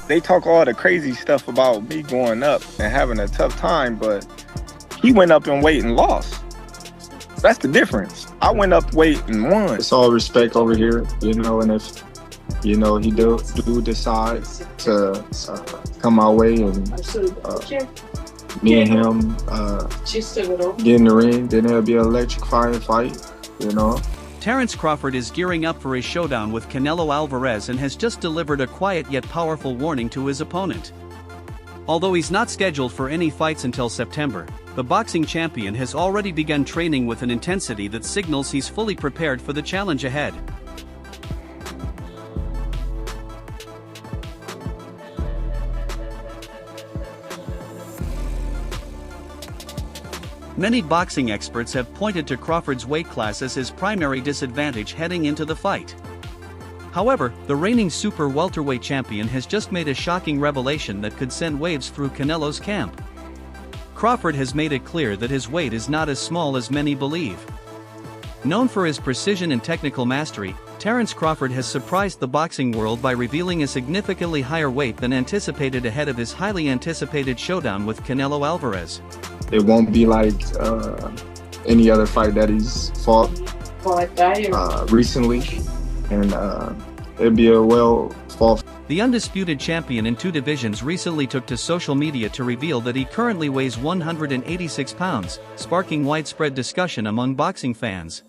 they talk all the crazy stuff about me going up and having a tough time, but he went up in weight and lost. That's the difference. I went up weight and won. It's all respect over here, and if, he do decide to come my way and me and him get in the ring, then it'll be an electrifying fight, Terence Crawford is gearing up for a showdown with Canelo Alvarez and has just delivered a quiet yet powerful warning to his opponent. Although he's not scheduled for any fights until September, the boxing champion has already begun training with an intensity that signals he's fully prepared for the challenge ahead. Many boxing experts have pointed to Crawford's weight class as his primary disadvantage heading into the fight. However, the reigning super welterweight champion has just made a shocking revelation that could send waves through Canelo's camp. Crawford has made it clear that his weight is not as small as many believe. Known for his precision and technical mastery, Terence Crawford has surprised the boxing world by revealing a significantly higher weight than anticipated ahead of his highly anticipated showdown with Canelo Alvarez. It won't be like any other fight that he's fought recently, and it'll be a well-fought. The undisputed champion in 2 divisions recently took to social media to reveal that he currently weighs 186 pounds, sparking widespread discussion among boxing fans.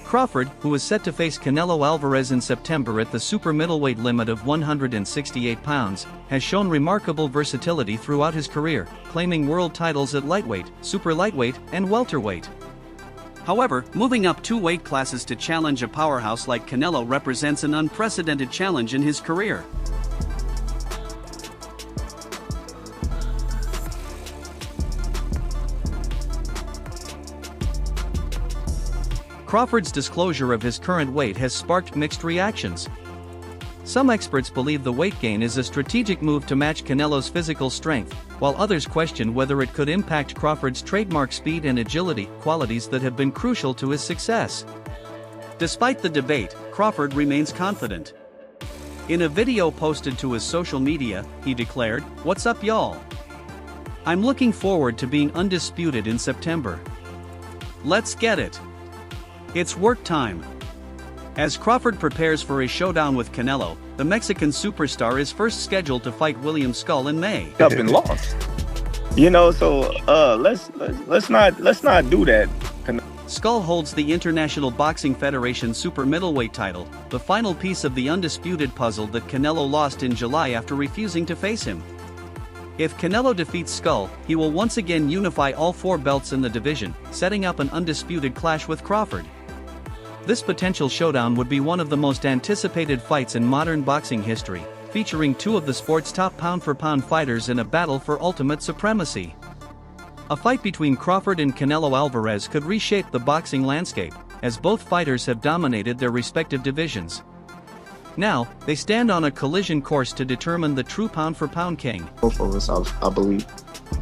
Crawford, who is set to face Canelo Alvarez in September at the super middleweight limit of 168 pounds, has shown remarkable versatility throughout his career, claiming world titles at lightweight, super lightweight, and welterweight. However, moving up 2 weight classes to challenge a powerhouse like Canelo represents an unprecedented challenge in his career. Crawford's disclosure of his current weight has sparked mixed reactions. Some experts believe the weight gain is a strategic move to match Canelo's physical strength, while others question whether it could impact Crawford's trademark speed and agility, qualities that have been crucial to his success. Despite the debate, Crawford remains confident. In a video posted to his social media, he declared, "What's up, y'all? I'm looking forward to being undisputed in September. Let's get it. It's work time." As Crawford prepares for a showdown with Canelo, the Mexican superstar is first scheduled to fight William Skull in May. Up and lost. So let's not do that. Skull holds the International Boxing Federation super middleweight title, the final piece of the undisputed puzzle that Canelo lost in July after refusing to face him. If Canelo defeats Skull, he will once again unify all 4 belts in the division, setting up an undisputed clash with Crawford. This potential showdown would be one of the most anticipated fights in modern boxing history, featuring 2 of the sport's top pound-for-pound fighters in a battle for ultimate supremacy. A fight between Crawford and Canelo Alvarez could reshape the boxing landscape, as both fighters have dominated their respective divisions. Now, they stand on a collision course to determine the true pound-for-pound king. Both of us, I believe.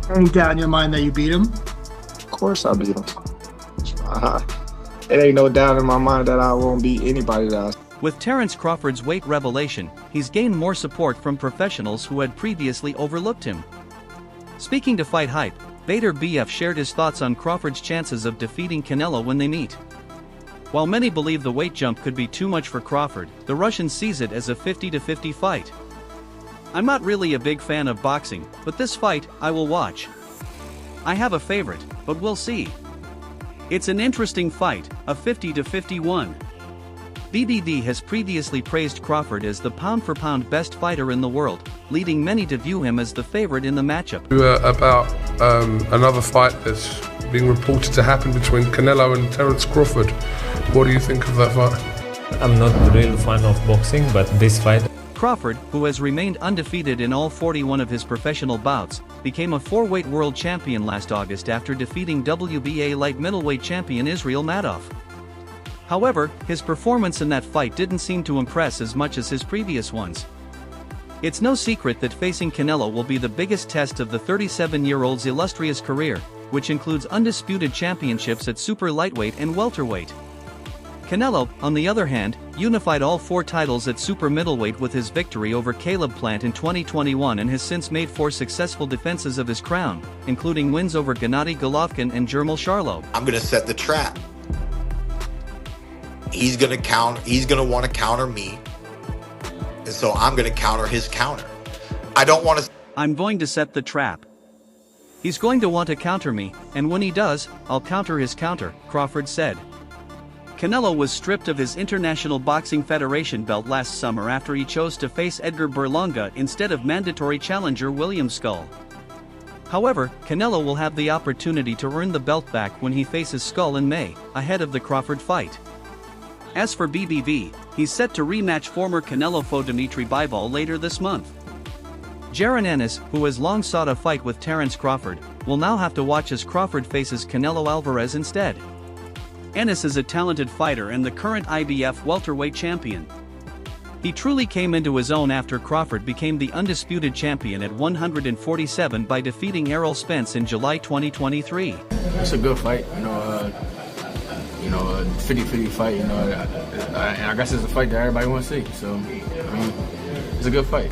Any doubt in your mind that you beat him? Of course I beat him. It ain't no doubt in my mind that I won't beat anybody that With Terence Crawford's weight revelation, he's gained more support from professionals who had previously overlooked him. Speaking to Fight Hype, Vader BF shared his thoughts on Crawford's chances of defeating Canelo when they meet. While many believe the weight jump could be too much for Crawford, the Russian sees it as a 50-50 fight. "I'm not really a big fan of boxing, but this fight, I will watch. I have a favorite, but we'll see. It's an interesting fight, a 50-51. BBD has previously praised Crawford as the pound-for-pound best fighter in the world, leading many to view him as the favorite in the matchup. About another fight that's being reported to happen between Canelo and Terence Crawford. What do you think of that fight? I'm not a real fan of boxing, but this fight... Crawford, who has remained undefeated in all 41 of his professional bouts, became a 4-weight world champion last August after defeating WBA light middleweight champion Israel Madov. However, his performance in that fight didn't seem to impress as much as his previous ones. It's no secret that facing Canelo will be the biggest test of the 37-year-old's illustrious career, which includes undisputed championships at super lightweight and welterweight. Canelo, on the other hand, unified all 4 titles at super middleweight with his victory over Caleb Plant in 2021 and has since made 4 successful defenses of his crown, including wins over Gennady Golovkin and Jermall Charlo. I'm going to set the trap. He's going to want to counter me. And so I'm going to counter his counter. I'm going to set the trap. He's going to want to counter me, and when he does, I'll counter his counter, Crawford said. Canelo was stripped of his International Boxing Federation belt last summer after he chose to face Edgar Berlanga instead of mandatory challenger William Skull. However, Canelo will have the opportunity to earn the belt back when he faces Skull in May, ahead of the Crawford fight. As for BBV, he's set to rematch former Canelo foe Dimitri Bivol later this month. Jaron Ennis, who has long sought a fight with Terence Crawford, will now have to watch as Crawford faces Canelo Alvarez instead. Ennis is a talented fighter and the current IBF welterweight champion. He truly came into his own after Crawford became the undisputed champion at 147 by defeating Errol Spence in July 2023. It's a good fight, a 50-50 fight, and I guess it's a fight that everybody wants to see, so, it's a good fight.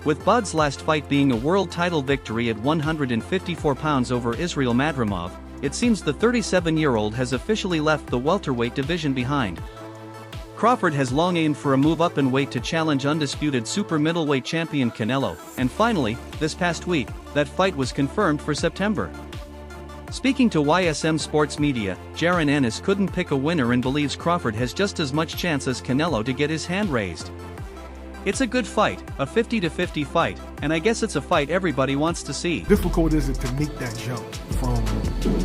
With Bud's last fight being a world title victory at 154 pounds over Israel Madrimov, it seems the 37-year-old has officially left the welterweight division behind. Crawford has long aimed for a move up in weight to challenge undisputed super middleweight champion Canelo, and finally, this past week, that fight was confirmed for September. Speaking to YSM Sports Media, Jaron Ennis couldn't pick a winner and believes Crawford has just as much chance as Canelo to get his hand raised. It's a good fight, a 50-50 fight, and I guess it's a fight everybody wants to see. Difficult is it to make that jump from,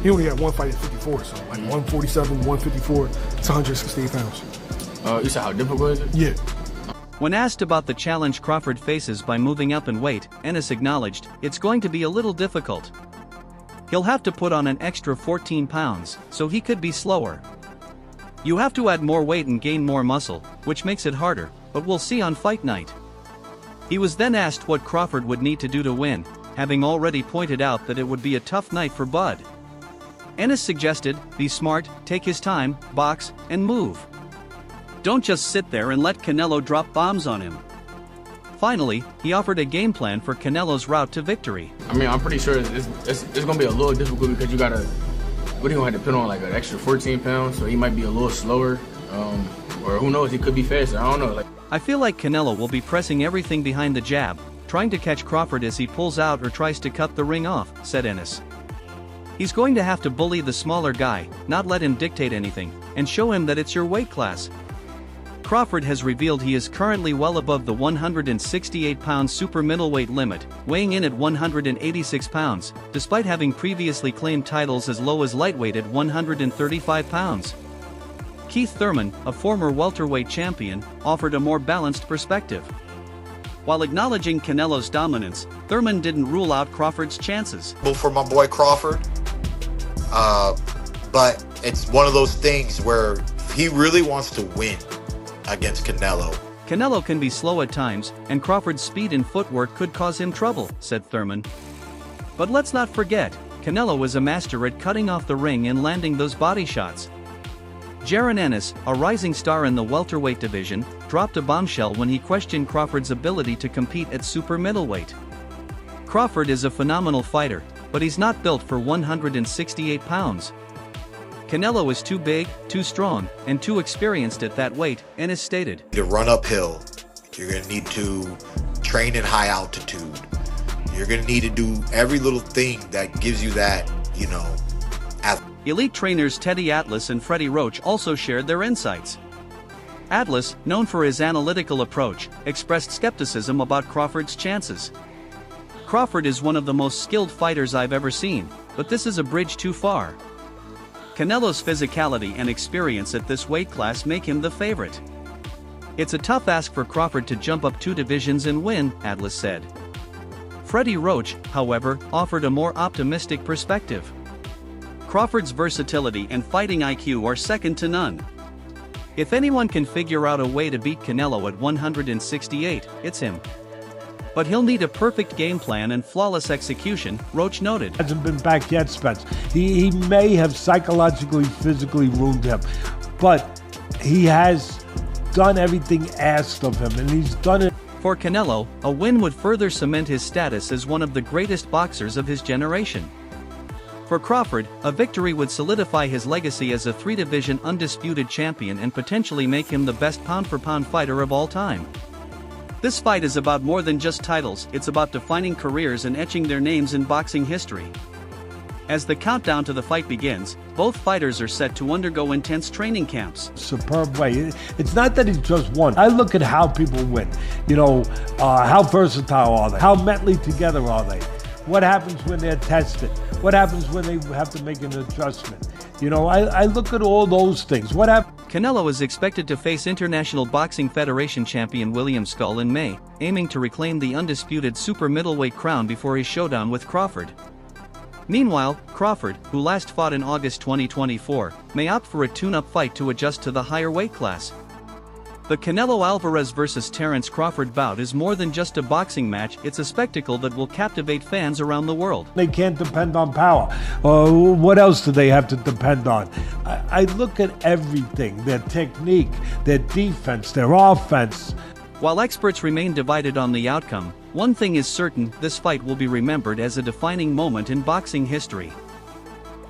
he only had one fight at 54, so like 147, 154 to 168 pounds. You said how difficult is it? Yeah. When asked about the challenge Crawford faces by moving up in weight, Ennis acknowledged, it's going to be a little difficult. He'll have to put on an extra 14 pounds, so he could be slower. You have to add more weight and gain more muscle, which makes it harder, but we'll see on fight night. He was then asked what Crawford would need to do to win, having already pointed out that it would be a tough night for Bud. Ennis suggested, be smart, take his time, box, and move. Don't just sit there and let Canelo drop bombs on him. Finally, he offered a game plan for Canelo's route to victory. I'm pretty sure it's going to be a little difficult because you got to, what are you going to have to put on, like an extra 14 pounds, so he might be a little slower, or who knows, he could be faster, I don't know. I feel like Canelo will be pressing everything behind the jab, trying to catch Crawford as he pulls out or tries to cut the ring off, said Ennis. He's going to have to bully the smaller guy, not let him dictate anything, and show him that it's your weight class. Crawford has revealed he is currently well above the 168-pound super middleweight limit, weighing in at 186 pounds, despite having previously claimed titles as low as lightweight at 135 pounds. Keith Thurman, a former welterweight champion, offered a more balanced perspective. While acknowledging Canelo's dominance, Thurman didn't rule out Crawford's chances. For my boy Crawford, but it's one of those things where he really wants to win against Canelo. Canelo can be slow at times, and Crawford's speed and footwork could cause him trouble, said Thurman. But let's not forget, Canelo is a master at cutting off the ring and landing those body shots. Jaron Ennis, a rising star in the welterweight division, dropped a bombshell when he questioned Crawford's ability to compete at super middleweight. Crawford is a phenomenal fighter, but he's not built for 168 pounds. Canelo is too big, too strong, and too experienced at that weight, Ennis stated. To run uphill, you're going to need to train in high altitude. You're going to need to do every little thing that gives you that, Elite trainers Teddy Atlas and Freddie Roach also shared their insights. Atlas, known for his analytical approach, expressed skepticism about Crawford's chances. Crawford is one of the most skilled fighters I've ever seen, but this is a bridge too far. Canelo's physicality and experience at this weight class make him the favorite. It's a tough ask for Crawford to jump up 2 divisions and win, Atlas said. Freddie Roach, however, offered a more optimistic perspective. Crawford's versatility and fighting IQ are second to none. If anyone can figure out a way to beat Canelo at 168, it's him. But he'll need a perfect game plan and flawless execution, Roach noted. Hasn't been back yet, Spence. He may have psychologically, physically ruined him. But he has done everything asked of him, and he's done it. For Canelo, a win would further cement his status as one of the greatest boxers of his generation. For Crawford, a victory would solidify his legacy as a three-division undisputed champion and potentially make him the best pound-for-pound fighter of all time. This fight is about more than just titles, it's about defining careers and etching their names in boxing history. As the countdown to the fight begins, both fighters are set to undergo intense training camps. Superb way. It's not that he's just won. I look at how people win. How versatile are they? How mentally together are they? What happens when they're tested? What happens when they have to make an adjustment? I look at all those things. What happens? Canelo is expected to face International Boxing Federation champion William Skull in May, aiming to reclaim the undisputed super middleweight crown before his showdown with Crawford. Meanwhile, Crawford, who last fought in August 2024, may opt for a tune-up fight to adjust to the higher weight class. The Canelo Alvarez vs. Terence Crawford bout is more than just a boxing match, it's a spectacle that will captivate fans around the world. They can't depend on power. What else do they have to depend on? I look at everything, their technique, their defense, their offense. While experts remain divided on the outcome, one thing is certain, this fight will be remembered as a defining moment in boxing history.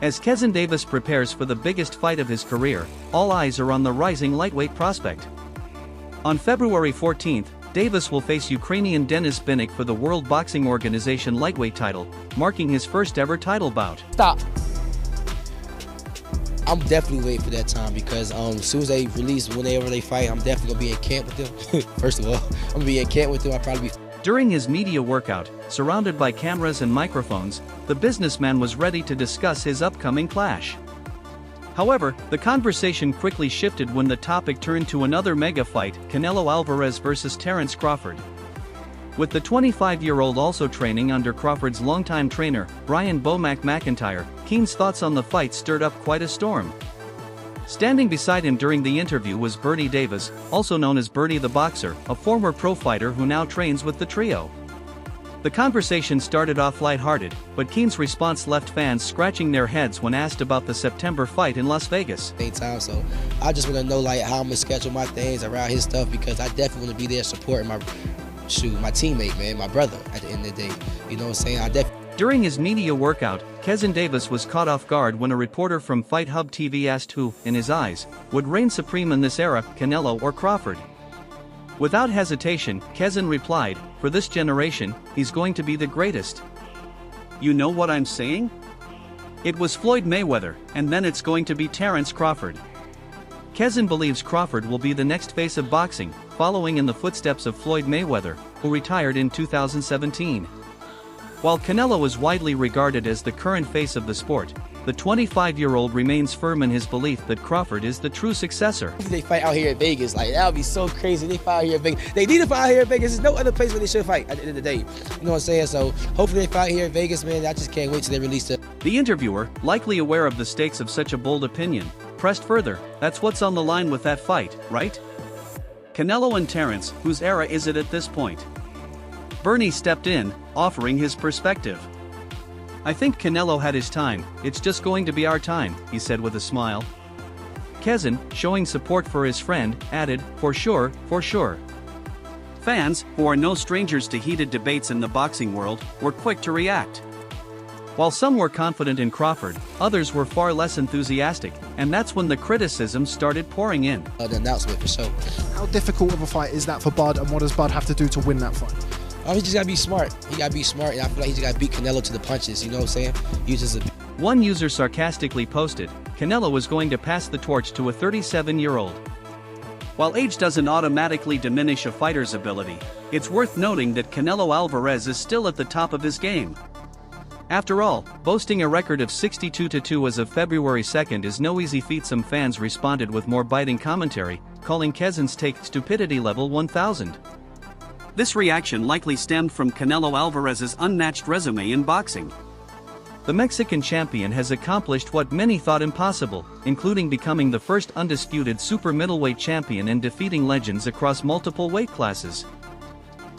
As Kezain Davis prepares for the biggest fight of his career, all eyes are on the rising lightweight prospect. On February 14th, Davis will face Ukrainian Denis Binik for the World Boxing Organization lightweight title, marking his first ever title bout. Stop. I'm definitely waiting for that time because as soon as they release whenever they fight, I'm definitely going to be in camp with them. First of all, I'm going to be in camp with them. I'll probably be... During his media workout, surrounded by cameras and microphones, the businessman was ready to discuss his upcoming clash. However, the conversation quickly shifted when the topic turned to another mega fight, Canelo Alvarez vs. Terence Crawford. With the 25-year-old also training under Crawford's longtime trainer, Brian Bomac McIntyre, Keane's thoughts on the fight stirred up quite a storm. Standing beside him during the interview was Bernie Davis, also known as Bernie the Boxer, a former pro fighter who now trains with the trio. The conversation started off lighthearted, but Keane's response left fans scratching their heads when asked about the September fight in Las Vegas. So I just want to know how I'm going to schedule my things around his stuff because I definitely want to be there supporting my teammate, man, my brother at the end of the day. You know what I'm saying? During his media workout, Kezain Davis was caught off guard when a reporter from Fight Hub TV asked who, in his eyes, would reign supreme in this era, Canelo or Crawford. Without hesitation, Kezain replied, "For this generation, he's going to be the greatest." You know what I'm saying? It was Floyd Mayweather, and then it's going to be Terence Crawford. Kezain believes Crawford will be the next face of boxing, following in the footsteps of Floyd Mayweather, who retired in 2017. While Canelo is widely regarded as the current face of the sport, the 25-year-old remains firm in his belief that Crawford is the true successor. If they fight out here in Vegas, that would be so crazy. They fight out here in Vegas. They need to fight out here in Vegas. There's no other place where they should fight at the end of the day. You know what I'm saying? So hopefully they fight here in Vegas, man. I just can't wait till they release it. The interviewer, likely aware of the stakes of such a bold opinion, pressed further, "That's what's on the line with that fight, right? Canelo and Terence, whose era is it at this point?" Bernie stepped in, offering his perspective. "I think Canelo had his time, it's just going to be our time," he said with a smile. Kezain, showing support for his friend, added, for sure, for sure." Fans, who are no strangers to heated debates in the boxing world, were quick to react. While some were confident in Crawford, others were far less enthusiastic, and that's when the criticism started pouring in. The announcement for sure. How difficult of a fight is that for Bud, and what does Bud have to do to win that fight? He just got to be smart. He got to be smart, and I feel like he just got to beat Canelo to the punches, you know what I'm saying? One user sarcastically posted, "Canelo is going to pass the torch to a 37-year-old. While age doesn't automatically diminish a fighter's ability, it's worth noting that Canelo Alvarez is still at the top of his game. After all, boasting a record of 62-2 as of February 2nd is no easy feat. Some fans responded with more biting commentary, calling Kezain's take stupidity level 1000. This reaction likely stemmed from Canelo Alvarez's unmatched resume in boxing. The Mexican champion has accomplished what many thought impossible, including becoming the first undisputed super middleweight champion and defeating legends across multiple weight classes.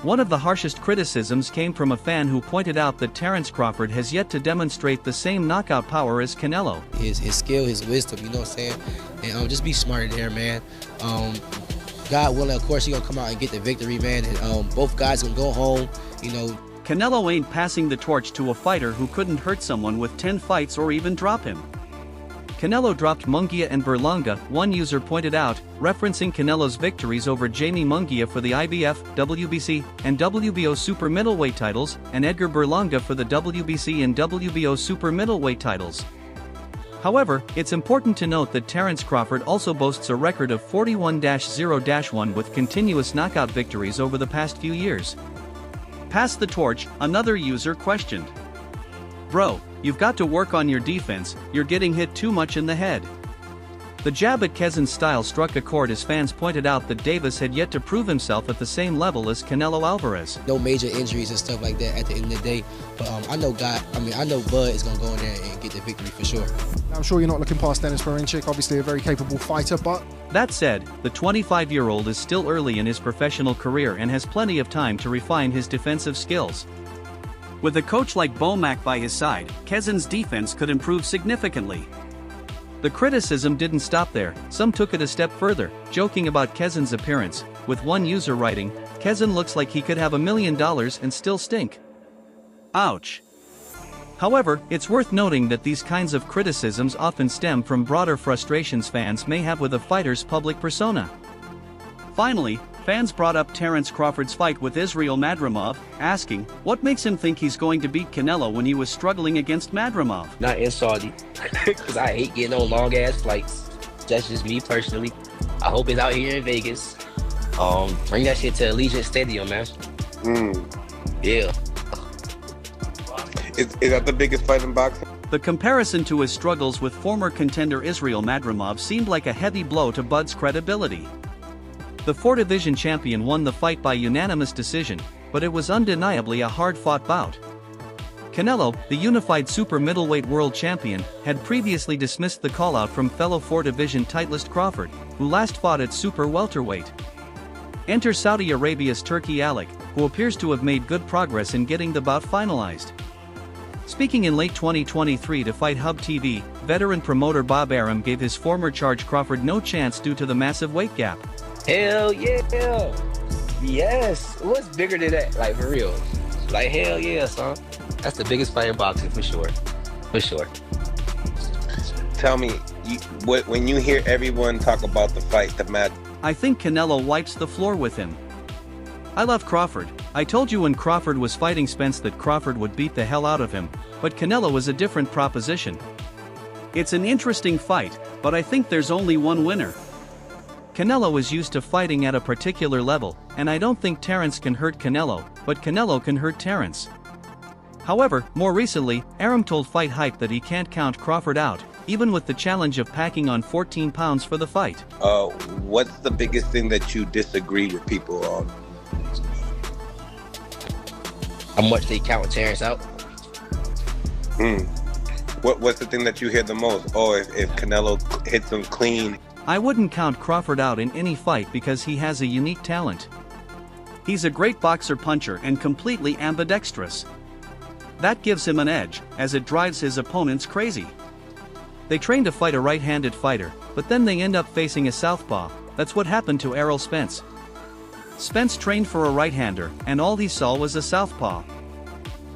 One of the harshest criticisms came from a fan who pointed out that Terence Crawford has yet to demonstrate the same knockout power as Canelo. His skill, his wisdom, you know what I'm saying? And just be smart there, man. God willing, of course, he's going to come out and get the victory, man. And both guys going to go home, you know. Canelo ain't passing the torch to a fighter who couldn't hurt someone with 10 fights or even drop him. Canelo dropped Munguia and Berlanga, one user pointed out, referencing Canelo's victories over Jamie Munguia for the IBF, WBC, and WBO super middleweight titles, and Edgar Berlanga for the WBC and WBO super middleweight titles. However, it's important to note that Terence Crawford also boasts a record of 41-0-1 with continuous knockout victories over the past few years. Pass the torch, another user questioned. Bro, you've got to work on your defense, you're getting hit too much in the head. The jab at Kezain's style struck a chord as fans pointed out that Davis had yet to prove himself at the same level as Canelo Alvarez. No major injuries and stuff like that at the end of the day, but I know Bud is going to go in there and get the victory for sure. I'm sure you're not looking past Dennis Berinchik, obviously a very capable fighter, but... That said, the 25-year-old is still early in his professional career and has plenty of time to refine his defensive skills. With a coach like Bomac by his side, Kezain's defense could improve significantly. The criticism didn't stop there, some took it a step further, joking about Kezain's appearance, with one user writing, "Kezain looks like he could have $1 million and still stink." Ouch. However, it's worth noting that these kinds of criticisms often stem from broader frustrations fans may have with a fighter's public persona. Finally, fans brought up Terence Crawford's fight with Israil Madrimov, asking, what makes him think he's going to beat Canelo when he was struggling against Madrimov? Not in Saudi, because I hate getting on long-ass flights. That's just me personally. I hope it's out here in Vegas. Bring that shit to Allegiant Stadium, man. Yeah. Is that the biggest fight in boxing? The comparison to his struggles with former contender Israil Madrimov seemed like a heavy blow to Bud's credibility. The 4-division champion won the fight by unanimous decision, but it was undeniably a hard-fought bout. Canelo, the unified super middleweight world champion, had previously dismissed the call-out from fellow 4-division titleist Crawford, who last fought at super welterweight. Enter Saudi Arabia's Turki Alik, who appears to have made good progress in getting the bout finalized. Speaking in late 2023 to Fight Hub TV, veteran promoter Bob Arum gave his former charge Crawford no chance due to the massive weight gap. Hell yeah! Yes! What's bigger than that? Like, for real. Like, hell yeah, son. That's the biggest fight in boxing, for sure. For sure. Tell me, when you hear everyone talk about the fight, the match... I think Canelo wipes the floor with him. I love Crawford. I told you when Crawford was fighting Spence that Crawford would beat the hell out of him, but Canelo is a different proposition. It's an interesting fight, but I think there's only one winner. Canelo is used to fighting at a particular level, and I don't think Terence can hurt Canelo, but Canelo can hurt Terence. However, more recently, Arum told Fight Hype that he can't count Crawford out, even with the challenge of packing on 14 pounds for the fight. What's the biggest thing that you disagree with people on? How much they count Terence out? What's the thing that you hear the most? Oh, if Canelo hits him clean. I wouldn't count Crawford out in any fight because he has a unique talent. He's a great boxer-puncher and completely ambidextrous. That gives him an edge, as it drives his opponents crazy. They train to fight a right-handed fighter, but then they end up facing a southpaw. That's what happened to Errol Spence. Spence trained for a right-hander, and all he saw was a southpaw.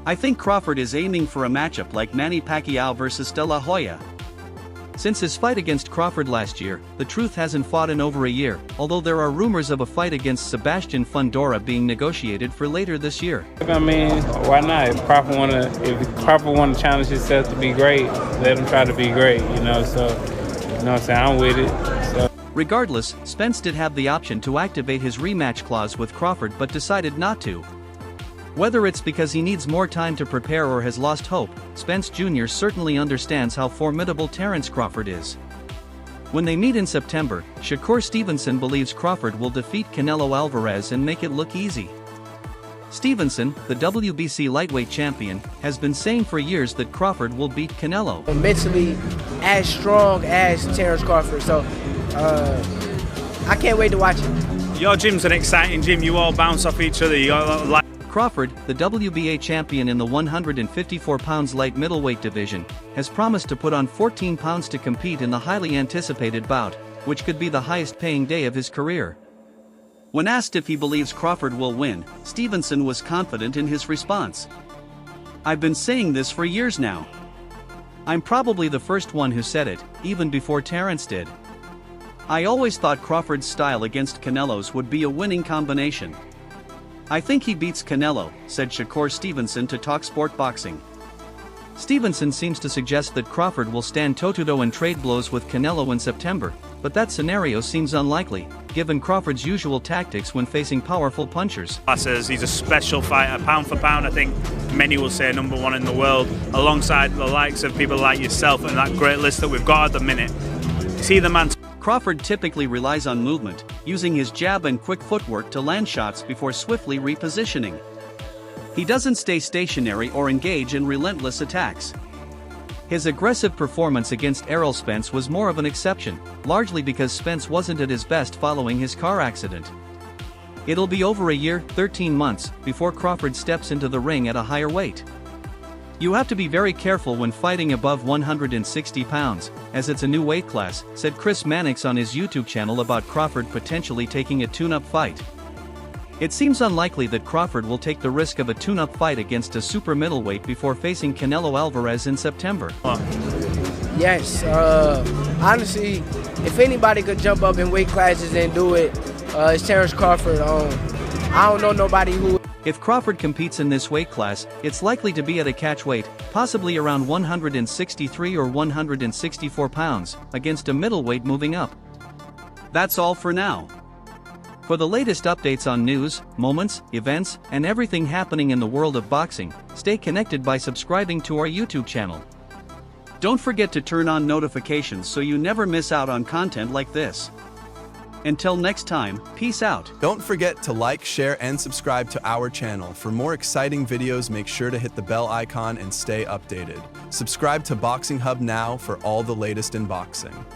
I think Crawford is aiming for a matchup like Manny Pacquiao versus De La Hoya. Since his fight against Crawford last year, the Truth hasn't fought in over a year, although there are rumors of a fight against Sebastian Fundora being negotiated for later this year. I mean, why not? If Crawford want to challenge himself to be great, let him try to be great, so, you know what I'm saying, I'm with it. So. Regardless, Spence did have the option to activate his rematch clause with Crawford but decided not to. Whether it's because he needs more time to prepare or has lost hope, Spence Jr. certainly understands how formidable Terence Crawford is. When they meet in September, Shakur Stevenson believes Crawford will defeat Canelo Alvarez and make it look easy. Stevenson, the WBC lightweight champion, has been saying for years that Crawford will beat Canelo. Mentally as strong as Terence Crawford, so I can't wait to watch it. Your gym's an exciting gym. You all bounce off each other. You got like. Crawford, the WBA champion in the 154 pounds light middleweight division, has promised to put on 14 pounds to compete in the highly anticipated bout, which could be the highest-paying day of his career. When asked if he believes Crawford will win, Stevenson was confident in his response. "I've been saying this for years now. I'm probably the first one who said it, even before Terence did. I always thought Crawford's style against Canelo's would be a winning combination. I think he beats Canelo," said Shakur Stevenson to TalkSport Boxing. Stevenson seems to suggest that Crawford will stand toe-to-toe and trade blows with Canelo in September, but that scenario seems unlikely, given Crawford's usual tactics when facing powerful punchers. He's a special fighter, pound for pound. I think many will say #1 in the world, alongside the likes of people like yourself and that great list that we've got at the minute. Is he the man? Crawford typically relies on movement, using his jab and quick footwork to land shots before swiftly repositioning. He doesn't stay stationary or engage in relentless attacks. His aggressive performance against Errol Spence was more of an exception, largely because Spence wasn't at his best following his car accident. It'll be over a year, 13 months, before Crawford steps into the ring at a higher weight. "You have to be very careful when fighting above 160 pounds, as it's a new weight class," said Chris Mannix on his YouTube channel about Crawford potentially taking a tune-up fight. It seems unlikely that Crawford will take the risk of a tune-up fight against a super middleweight before facing Canelo Alvarez in September. Yes, honestly, if anybody could jump up in weight classes and do it, it's Terence Crawford. I don't know nobody who... If Crawford competes in this weight class, it's likely to be at a catch weight, possibly around 163 or 164 pounds, against a middleweight moving up. That's all for now. For the latest updates on news, moments, events, and everything happening in the world of boxing, stay connected by subscribing to our YouTube channel. Don't forget to turn on notifications so you never miss out on content like this. Until next time, peace out. Don't forget to like, share, and subscribe to our channel. For more exciting videos, make sure to hit the bell icon and stay updated. Subscribe to Boxing Hub now for all the latest in boxing.